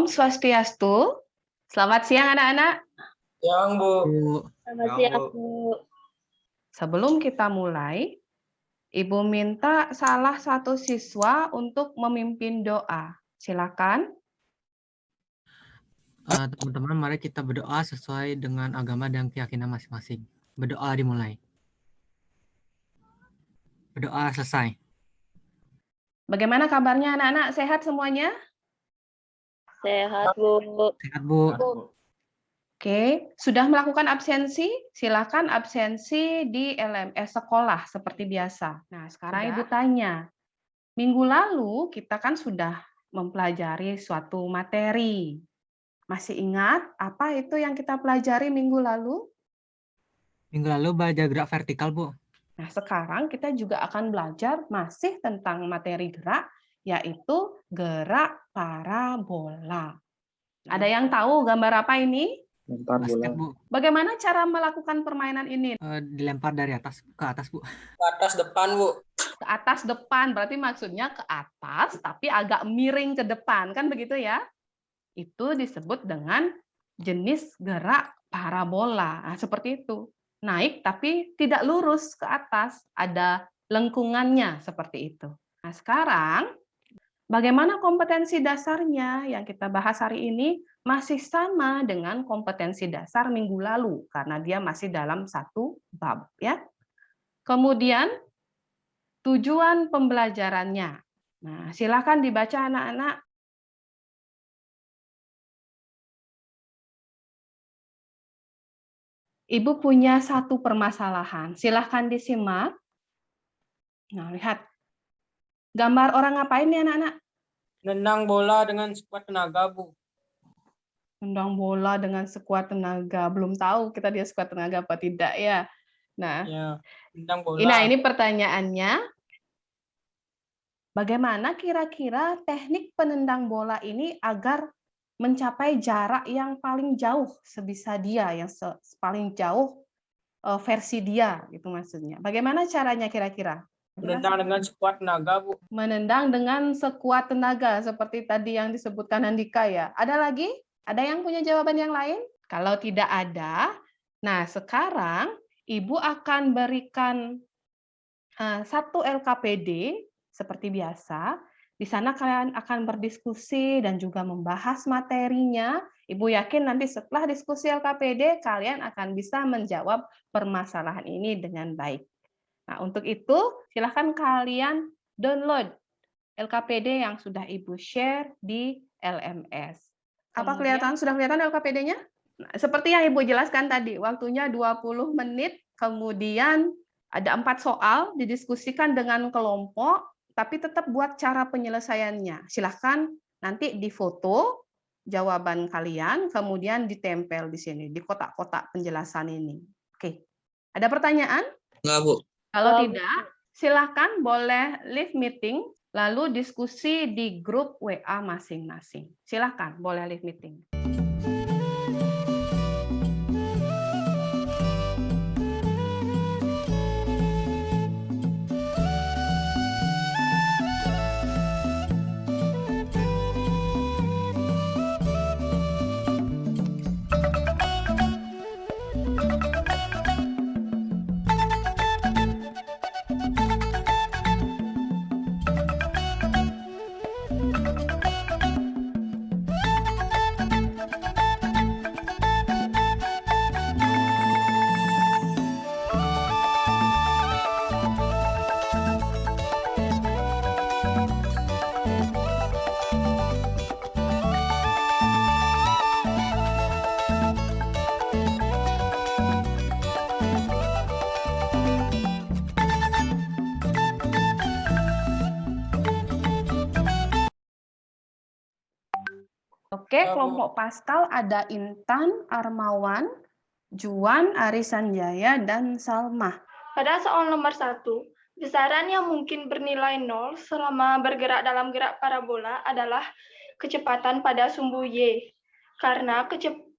Om Swastiastu. Selamat siang anak-anak. Siang, Bu. Selamat siang, Bu. Sebelum kita mulai, Ibu minta salah satu siswa untuk memimpin doa. Silakan. Teman-teman, mari kita berdoa sesuai dengan agama dan keyakinan masing-masing. Berdoa dimulai. Berdoa selesai. Bagaimana kabarnya anak-anak? Sehat semuanya? Sehat, Bu. Sehat, Bu. Oke, sudah melakukan absensi? Silakan absensi di LMS sekolah seperti biasa. Nah, sekarang Ibu tanya. Minggu lalu kita kan sudah mempelajari suatu materi. Masih ingat apa itu yang kita pelajari minggu lalu? Minggu lalu belajar gerak vertikal, Bu. Nah, sekarang kita juga akan belajar masih tentang materi gerak, yaitu gerak parabola. Ada yang tahu gambar apa ini? Basket, Bu. Bagaimana cara melakukan permainan ini? Dilempar dari atas ke atas, Bu. Ke atas depan, Bu. Ke atas depan, berarti maksudnya ke atas, tapi agak miring ke depan, kan begitu ya? Itu disebut dengan jenis gerak parabola. Nah, seperti itu. Naik tapi tidak lurus ke atas, ada lengkungannya seperti itu. Nah, sekarang bagaimana kompetensi dasarnya yang kita bahas hari ini masih sama dengan kompetensi dasar minggu lalu karena dia masih dalam satu bab ya. Kemudian tujuan pembelajarannya. Nah, silakan dibaca anak-anak. Ibu punya satu permasalahan. Silahkan disimak. Nah, lihat. Gambar orang ngapain nih anak-anak? Nendang bola dengan sekuat tenaga, Bu. Nendang bola dengan sekuat tenaga. Belum tahu kita dia sekuat tenaga apa tidak ya. Nah, Ya, nendang bola. ini pertanyaannya. Bagaimana kira-kira teknik penendang bola ini agar mencapai jarak yang paling jauh sebisa dia, yang paling jauh versi dia, gitu maksudnya. Bagaimana caranya kira-kira? Menendang dengan sekuat tenaga, Bu. Menendang dengan sekuat tenaga, seperti tadi yang disebutkan Andika ya. Ada lagi? Ada yang punya jawaban yang lain? Kalau tidak ada, nah sekarang Ibu akan berikan satu LKPD seperti biasa. Di sana kalian akan berdiskusi dan juga membahas materinya. Ibu yakin nanti setelah diskusi LKPD, kalian akan bisa menjawab permasalahan ini dengan baik. Nah, untuk itu, silahkan kalian download LKPD yang sudah Ibu share di LMS. Apa sudah kelihatan LKPD-nya? Nah, seperti yang Ibu jelaskan tadi, waktunya 20 menit, kemudian ada 4 soal, didiskusikan dengan kelompok, tapi tetap buat cara penyelesaiannya. Silahkan nanti difoto jawaban kalian, kemudian ditempel di sini, di kotak-kotak penjelasan ini. Oke, ada pertanyaan? Enggak, Bu. Kalau tidak, silahkan boleh leave meeting, lalu diskusi di grup WA masing-masing. Silahkan, boleh leave meeting. Oke, kelompok Pascal ada Intan, Armawan, Juan, Arisanjaya, dan Salma. Pada soal nomor 1, besaran yang mungkin bernilai 0 selama bergerak dalam gerak parabola adalah kecepatan pada sumbu Y. Karena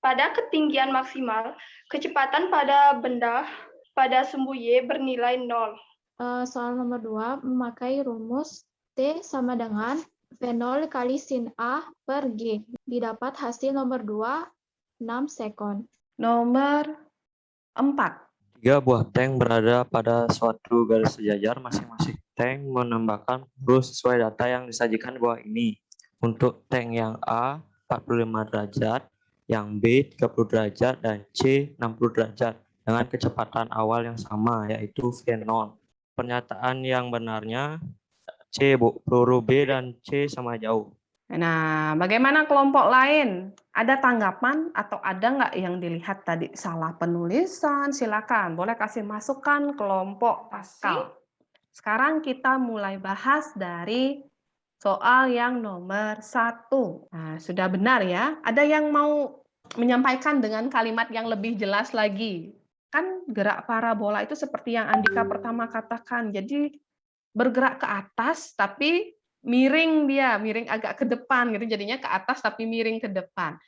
pada ketinggian maksimal, kecepatan pada benda pada sumbu Y bernilai 0. Soal nomor 2, memakai rumus T sama dengan V0 kali sin A per G. Didapat hasil nomor 2, 6 sekon. Nomor 4. 3 buah tank berada pada suatu garis sejajar, masing-masing tank menambahkan peluru sesuai data yang disajikan di bawah ini. Untuk tank yang A 45 derajat, yang B 30 derajat, dan C 60 derajat dengan kecepatan awal yang sama, yaitu V0. Pernyataan yang benarnya C, Bu. Peluru B dan C sama jauh. Nah, bagaimana kelompok lain? Ada tanggapan atau ada nggak yang dilihat tadi salah penulisan? Silakan, boleh kasih masukan kelompok Pascal. Sekarang kita mulai bahas dari soal yang nomor 1. Nah, sudah benar ya? Ada yang mau menyampaikan dengan kalimat yang lebih jelas lagi? Kan gerak parabola itu seperti yang Andika pertama katakan. Jadi bergerak ke atas tapi miring dia, miring agak ke depan gitu. Jadinya ke atas tapi miring ke depan.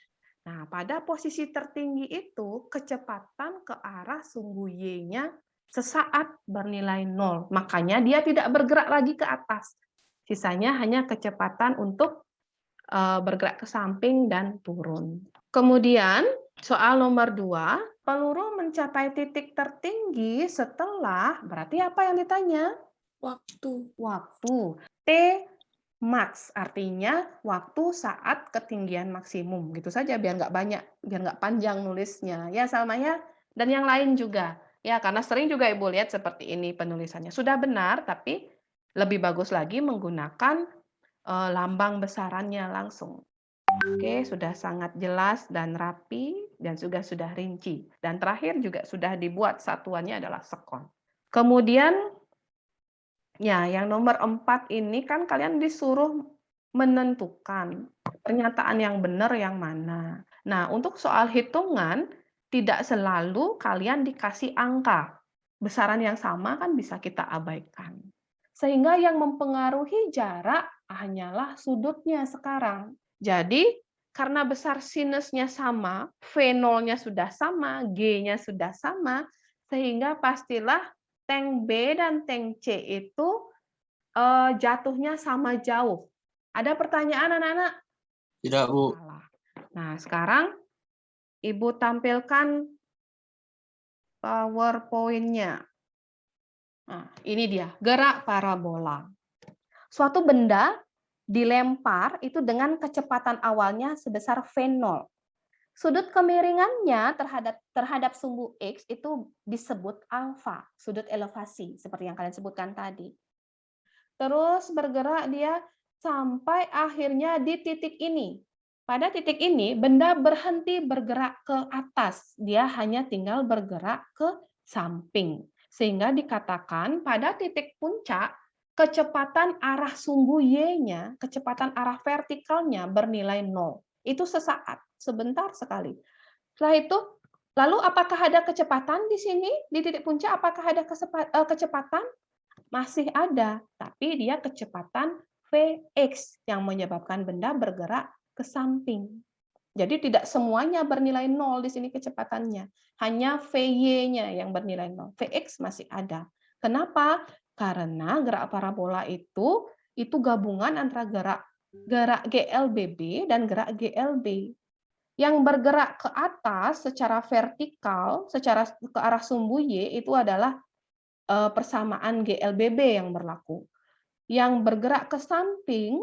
Nah, pada posisi tertinggi itu kecepatan ke arah sumbu Y-nya sesaat bernilai 0. Makanya dia tidak bergerak lagi ke atas. Sisanya hanya kecepatan untuk bergerak ke samping dan turun. Kemudian soal nomor 2, peluru mencapai titik tertinggi setelah, berarti apa yang ditanya? Waktu. T max artinya waktu saat ketinggian maksimum. Gitu saja biar nggak banyak, biar nggak panjang nulisnya. Ya Salma ya, dan yang lain juga. Ya karena sering juga Ibu lihat seperti ini penulisannya. Sudah benar, tapi lebih bagus lagi menggunakan lambang besarannya langsung. Oke, sudah sangat jelas dan rapi dan juga sudah rinci. Dan terakhir juga sudah dibuat satuannya adalah sekon. Kemudian ya, yang nomor 4 ini kan kalian disuruh menentukan pernyataan yang benar yang mana. Nah, untuk soal hitungan, tidak selalu kalian dikasih angka. Besaran yang sama kan bisa kita abaikan. Sehingga yang mempengaruhi jarak hanyalah sudutnya sekarang. Jadi, karena besar sinusnya sama, V0-nya sudah sama, G-nya sudah sama, sehingga pastilah tank B dan tank C itu jatuhnya sama jauh. Ada pertanyaan anak-anak? Tidak, Bu. Salah. Nah, sekarang Ibu tampilkan PowerPoint-nya. Nah, ini dia, gerak parabola. Suatu benda dilempar itu dengan kecepatan awalnya sebesar V0. Sudut kemiringannya terhadap sumbu X itu disebut alfa, sudut elevasi, seperti yang kalian sebutkan tadi. Terus bergerak dia sampai akhirnya di titik ini. Pada titik ini, benda berhenti bergerak ke atas. Dia hanya tinggal bergerak ke samping. Sehingga dikatakan pada titik puncak, kecepatan arah sumbu Y-nya, kecepatan arah vertikalnya bernilai 0. Itu sesaat, sebentar sekali. Setelah itu, lalu apakah ada kecepatan di sini, di titik puncak, apakah ada kecepatan? Masih ada, tapi dia kecepatan Vx yang menyebabkan benda bergerak ke samping. Jadi tidak semuanya bernilai 0 di sini kecepatannya. Hanya Vy-nya yang bernilai 0. Vx masih ada. Kenapa? Karena gerak parabola itu gabungan antara gerak GLBB dan gerak GLB. Yang bergerak ke atas secara vertikal, secara ke arah sumbu Y itu adalah persamaan GLBB yang berlaku. Yang bergerak ke samping,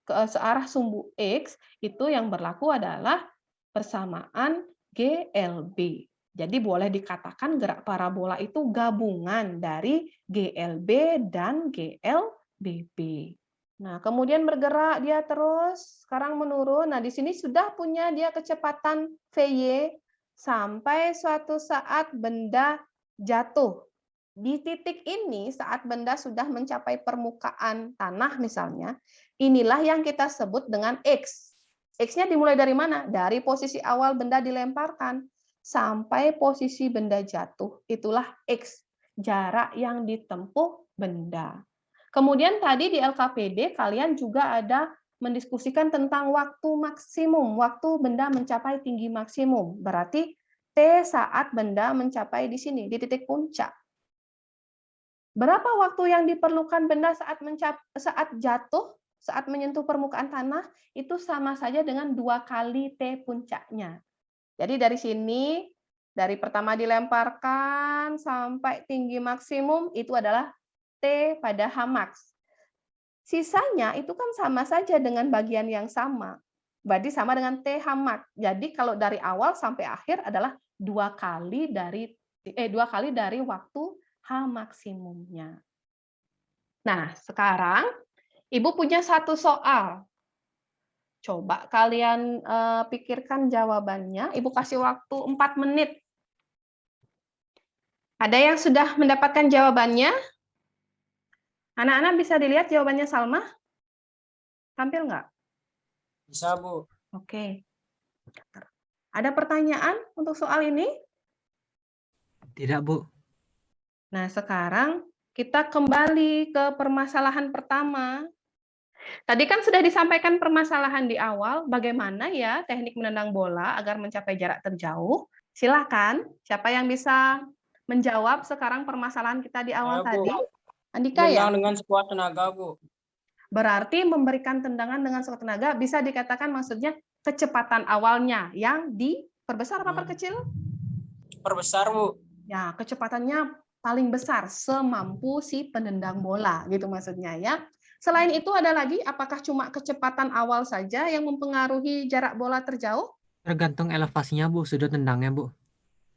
ke searah sumbu X, itu yang berlaku adalah persamaan GLB. Jadi boleh dikatakan gerak parabola itu gabungan dari GLB dan GLBB. Nah, kemudian bergerak dia terus, sekarang menurun. Nah, di sini sudah punya dia kecepatan Vy sampai suatu saat benda jatuh. Di titik ini, saat benda sudah mencapai permukaan tanah misalnya, inilah yang kita sebut dengan X. X-nya dimulai dari mana? Dari posisi awal benda dilemparkan sampai posisi benda jatuh. Itulah X, jarak yang ditempuh benda. Kemudian tadi di LKPD kalian juga ada mendiskusikan tentang waktu maksimum, waktu benda mencapai tinggi maksimum. Berarti T saat benda mencapai di sini, di titik puncak. Berapa waktu yang diperlukan benda saat jatuh? saat menyentuh permukaan tanah itu sama saja dengan 2 kali T puncaknya. Jadi dari sini, dari pertama dilemparkan sampai tinggi maksimum itu adalah T pada H max. Sisanya itu kan sama saja dengan bagian yang sama. Berarti sama dengan TH max. Jadi kalau dari awal sampai akhir adalah 2 kali dari waktu H maksimumnya. Nah, sekarang Ibu punya satu soal. Coba kalian pikirkan jawabannya. Ibu kasih waktu 4 menit. Ada yang sudah mendapatkan jawabannya? Anak-anak bisa dilihat jawabannya Salma? Tampil nggak? Bisa, Bu. Oke. Ada pertanyaan untuk soal ini? Tidak, Bu. Nah, sekarang kita kembali ke permasalahan pertama. Tadi kan sudah disampaikan permasalahan di awal, bagaimana ya teknik menendang bola agar mencapai jarak terjauh. Silakan, siapa yang bisa menjawab sekarang permasalahan kita di awal Bu. tadi? Andika ya? Menendang dengan sekuat tenaga, Bu. Berarti memberikan tendangan dengan sekuat tenaga bisa dikatakan maksudnya kecepatan awalnya yang diperbesar apa perkecil? Perbesar, Bu. Ya, kecepatannya paling besar semampu si penendang bola gitu maksudnya ya. Selain itu ada lagi, apakah cuma kecepatan awal saja yang mempengaruhi jarak bola terjauh? Tergantung elevasinya, Bu, sudut tendangnya, Bu.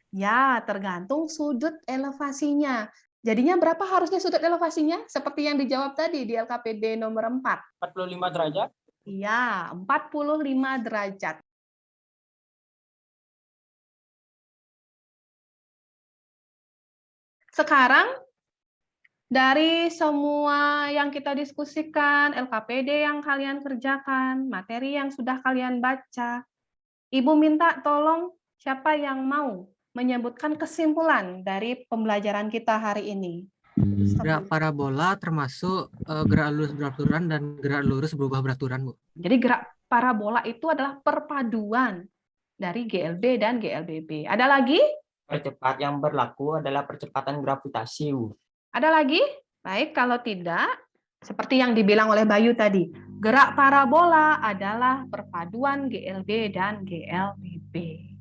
Ya, tergantung sudut elevasinya. Jadinya berapa harusnya sudut elevasinya? Seperti yang dijawab tadi di LKPD nomor 4. 45 derajat. Iya, 45 derajat. Sekarang, dari semua yang kita diskusikan, LKPD yang kalian kerjakan, materi yang sudah kalian baca, Ibu minta tolong siapa yang mau menyebutkan kesimpulan dari pembelajaran kita hari ini. Gerak parabola termasuk gerak lurus beraturan dan gerak lurus berubah beraturan, Bu. Jadi gerak parabola itu adalah perpaduan dari GLB dan GLBB. Ada lagi? Percepat yang berlaku adalah percepatan gravitasi, Bu. Ada lagi? Baik, kalau tidak, seperti yang dibilang oleh Bayu tadi, gerak parabola adalah perpaduan GLB dan GLBB.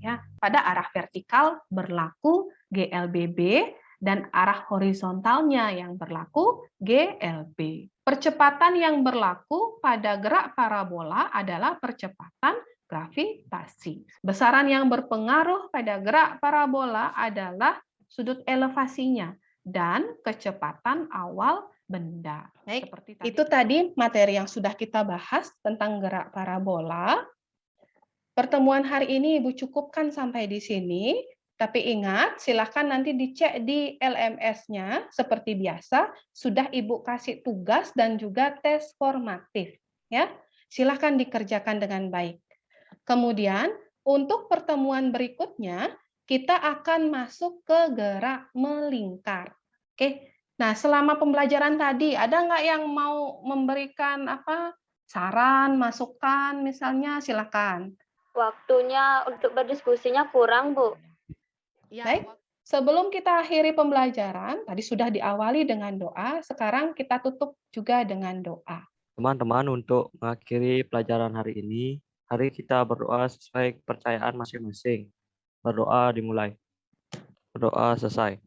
Ya. Pada arah vertikal berlaku GLBB dan arah horizontalnya yang berlaku GLB. Percepatan yang berlaku pada gerak parabola adalah percepatan gravitasi. Besaran yang berpengaruh pada gerak parabola adalah sudut elevasinya dan kecepatan awal benda. Baik, itu tadi materi yang sudah kita bahas tentang gerak parabola. Pertemuan hari ini Ibu cukupkan sampai di sini. Tapi ingat, silakan nanti dicek di LMS-nya seperti biasa. Sudah Ibu kasih tugas dan juga tes formatif. Ya, silakan dikerjakan dengan baik. Kemudian, untuk pertemuan berikutnya, kita akan masuk ke gerak melingkar. Oke. Nah, selama pembelajaran tadi, ada nggak yang mau memberikan saran, masukan, misalnya, silakan. Waktunya untuk berdiskusinya kurang, Bu. Baik, sebelum kita akhiri pembelajaran, tadi sudah diawali dengan doa, sekarang kita tutup juga dengan doa. Teman-teman, untuk mengakhiri pelajaran hari ini, hari kita berdoa sesuai kepercayaan masing-masing. Berdoa dimulai. Berdoa selesai.